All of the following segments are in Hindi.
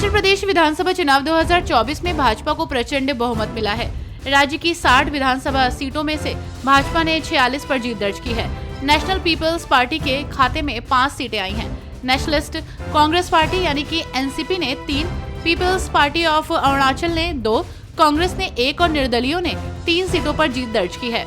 अरुणाचल प्रदेश विधानसभा चुनाव 2024 में भाजपा को प्रचंड बहुमत मिला है। राज्य की 60 विधानसभा सीटों में से भाजपा ने 46 पर जीत दर्ज की है। नेशनल पीपल्स पार्टी के खाते में 5 सीटें आई हैं। नेशनलिस्ट कांग्रेस पार्टी यानी कि एनसीपी ने 3, पीपल्स पार्टी ऑफ अरुणाचल ने 2, कांग्रेस ने 1 और निर्दलीयों ने 3 सीटों पर जीत दर्ज की है।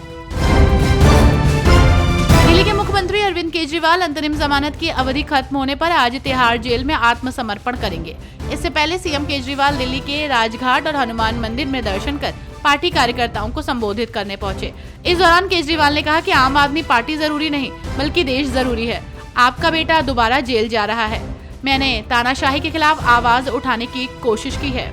दिल्ली के मुख्यमंत्री अरविंद केजरीवाल अंतरिम जमानत की अवधि खत्म होने पर आज तिहाड़ जेल में आत्मसमर्पण करेंगे। इससे पहले सीएम केजरीवाल दिल्ली के राजघाट और हनुमान मंदिर में दर्शन कर पार्टी कार्यकर्ताओं को संबोधित करने पहुंचे। इस दौरान केजरीवाल ने कहा कि आम आदमी पार्टी जरूरी नहीं बल्कि देश जरूरी है। आपका बेटा दोबारा जेल जा रहा है। मैंने तानाशाही के खिलाफ आवाज उठाने की कोशिश की है।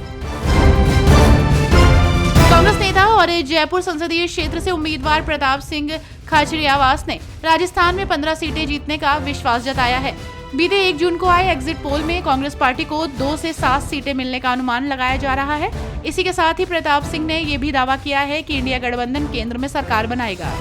कांग्रेस नेता और जयपुर संसदीय क्षेत्र से उम्मीदवार प्रताप सिंह खाचरियावास ने राजस्थान में 15 सीटें जीतने का विश्वास जताया है। बीते 1 जून को आए एग्जिट पोल में कांग्रेस पार्टी को 2 से 7 सीटें मिलने का अनुमान लगाया जा रहा है। इसी के साथ ही प्रताप सिंह ने ये भी दावा किया है कि इंडिया गठबंधन केंद्र में सरकार बनाएगा।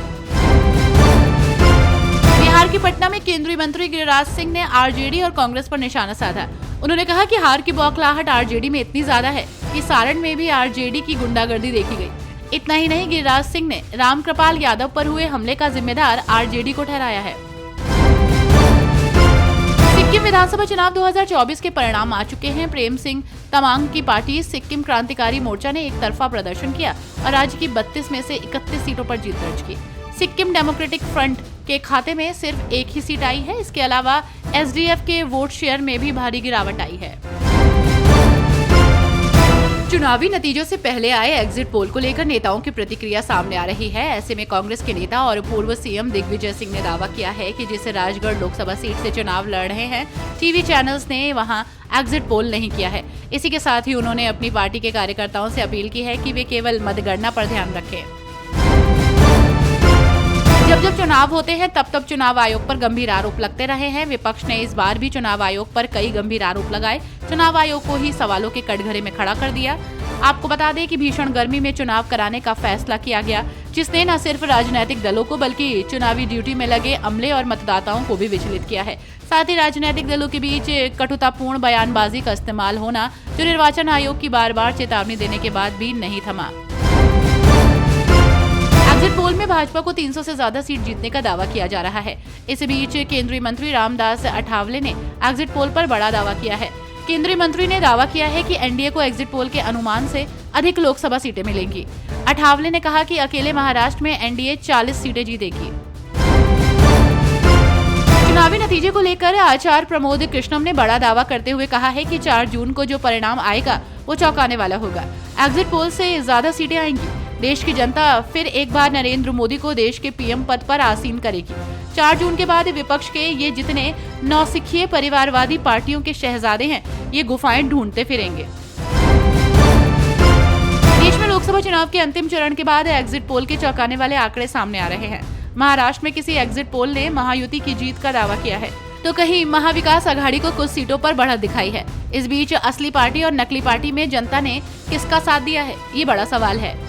बिहार के पटना में केंद्रीय मंत्री गिरिराज सिंह ने आरजेडी और कांग्रेस पर निशाना साधा। उन्होंने कहा कि हार की बौखलाहट आरजेडी में इतनी ज्यादा है कि सारण में भी आरजेडी की गुंडागर्दी देखी गई। इतना ही नहीं, गिरिराज सिंह ने रामकृपाल यादव पर हुए हमले का जिम्मेदार आरजेडी को ठहराया है। सिक्किम विधानसभा चुनाव 2024 के परिणाम आ चुके हैं। प्रेम सिंह तमांग की पार्टी सिक्किम क्रांतिकारी मोर्चा ने एक तरफा प्रदर्शन किया और राज्य की 32 में से 31 सीटों पर जीत दर्ज की। सिक्किम डेमोक्रेटिक फ्रंट के खाते में सिर्फ 1 ही सीट आई है। इसके अलावा एसडीएफ के वोट शेयर में भी भारी गिरावट आई है। चुनावी नतीजों से पहले आए एग्जिट पोल को लेकर नेताओं की प्रतिक्रिया सामने आ रही है। ऐसे में कांग्रेस के नेता और पूर्व सीएम दिग्विजय सिंह ने दावा किया है कि जिस राजगढ़ लोकसभा सीट से चुनाव लड़ रहे हैं, टीवी चैनल्स ने वहां एग्जिट पोल नहीं किया है। इसी के साथ ही उन्होंने अपनी पार्टी के कार्यकर्ताओं से अपील की है कि वे केवल मतगणना पर ध्यान रखें। जब चुनाव होते हैं तब चुनाव आयोग पर गंभीर आरोप लगते रहे हैं। विपक्ष ने इस बार भी चुनाव आयोग पर कई गंभीर आरोप लगाए। चुनाव आयोग को ही सवालों के कटघरे में खड़ा कर दिया। आपको बता दें कि भीषण गर्मी में चुनाव कराने का फैसला किया गया, जिसने न सिर्फ राजनीतिक दलों को बल्कि चुनावी ड्यूटी में लगे अमले और मतदाताओं को भी विचलित किया है। साथ ही राजनीतिक दलों के बीच कटुतापूर्ण बयानबाजी का इस्तेमाल होना, जो निर्वाचन आयोग की बार-बार चेतावनी देने के बाद भी नहीं थमा। एग्जिट पोल में भाजपा को 300 से ज्यादा सीट जीतने का दावा किया जा रहा है। इस बीच केंद्रीय मंत्री रामदास अठावले ने एग्जिट पोल पर बड़ा दावा किया है। केंद्रीय मंत्री ने दावा किया है कि एनडीए को एग्जिट पोल के अनुमान से अधिक लोकसभा सीटें मिलेंगी। अठावले ने कहा कि अकेले महाराष्ट्र में एनडीए 40 सीटें जीतेगी। चुनावी नतीजे को लेकर आचार्य प्रमोद कृष्णम ने बड़ा दावा करते हुए कहा है कि 4 जून को जो परिणाम आएगा वो चौंकाने वाला होगा। एग्जिट पोल से ज्यादा सीटें आएंगी। देश की जनता फिर एक बार नरेंद्र मोदी को देश के पीएम पद पर आसीन करेगी। 4 जून के बाद विपक्ष के ये जितने नौसिखिए परिवारवादी पार्टियों के शहजादे हैं, ये गुफाएं ढूंढते फिरेंगे। देश में लोकसभा चुनाव के अंतिम चरण के बाद एग्जिट पोल के चौंकाने वाले आंकड़े सामने आ रहे हैं। महाराष्ट्र में किसी एग्जिट पोल ने महायुति की जीत का दावा किया है, तो कहीं महाविकास आघाड़ी को कुछ सीटों पर बढ़त दिखाई है। इस बीच असली पार्टी और नकली पार्टी में जनता ने किसका साथ दिया है, ये बड़ा सवाल है।